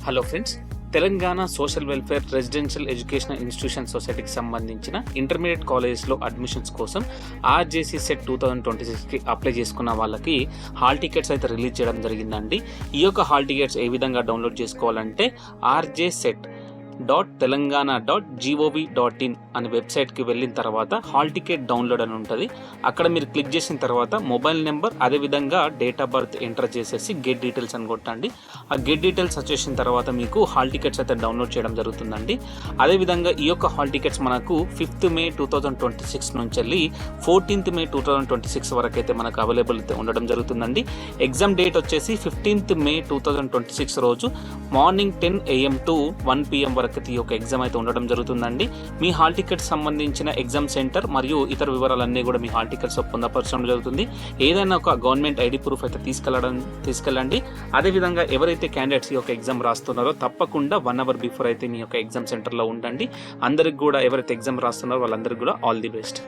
Hello friends, Telangana social welfare residential educational institution సొసైటీకి సంబంధించిన intermediate కాలేజెస్లో అడ్మిషన్స్ కోసం ఆర్జేసీ సెట్ 2026కి అప్లై చేసుకున్న వాళ్ళకి హాల్ టికెట్స్ అయితే రిలీజ్ చేయడం జరిగిందండి. ఈ యొక్క హాల్ టికెట్స్ ఏ విధంగా డౌన్లోడ్ చేసుకోవాలంటే rjset.telangana.gov.in అనే వెబ్సైట్కి వెళ్ళిన తర్వాత హాల్ టికెట్ డౌన్లోడ్ అని ఉంటుంది. అక్కడ మీరు క్లిక్ చేసిన తర్వాత మొబైల్ నెంబర్ అదేవిధంగా డేట్ ఆఫ్ బర్త్ ఎంటర్ చేసేసి గెట్ డీటెయిల్స్ అని కొట్టండి. ఆ గెట్ డీటెయిల్స్ వచ్చేసిన తర్వాత మీకు హాల్ టికెట్స్ అయితే డౌన్లోడ్ చేయడం జరుగుతుందండి. అదేవిధంగా ఈ యొక్క హాల్ టికెట్స్ మనకు 5th May 2026 నుంచి వెళ్ళి 14th May 2026 వరకు అయితే మనకు అవైలబుల్ అయితే ఉండడం జరుగుతుందండి. ఎగ్జామ్ డేట్ వచ్చేసి 15th May 2026 రోజు మార్నింగ్ 10 AM to 1 PM వరకు ఈ యొక్క ఎగ్జామ్ అయితే ఉండడం జరుగుతుందండి. మీ హాల్ టికెట్ సంబంధించిన ఎగ్జామ్ సెంటర్ మరియు ఇతర వివరాలన్నీ కూడా మీ హాల్ టికెట్స్ పొందపరచడం జరుగుతుంది. ఏదైనా ఒక గవర్నమెంట్ ఐడి ప్రూఫ్ అయితే తీసుకెళ్ళండి. అదేవిధంగా ఎవరైతే క్యాండిడేట్స్ ఈ యొక్క ఎగ్జామ్ రాస్తున్నారో తప్పకుండా 1 hour బిఫోర్ అయితే మీ యొక్క ఎగ్జామ్ సెంటర్లో ఉండండి. అందరికి కూడా ఎవరైతే ఎగ్జామ్ రాస్తున్నారో వాళ్ళందరికీ కూడా ఆల్ ది బెస్ట్.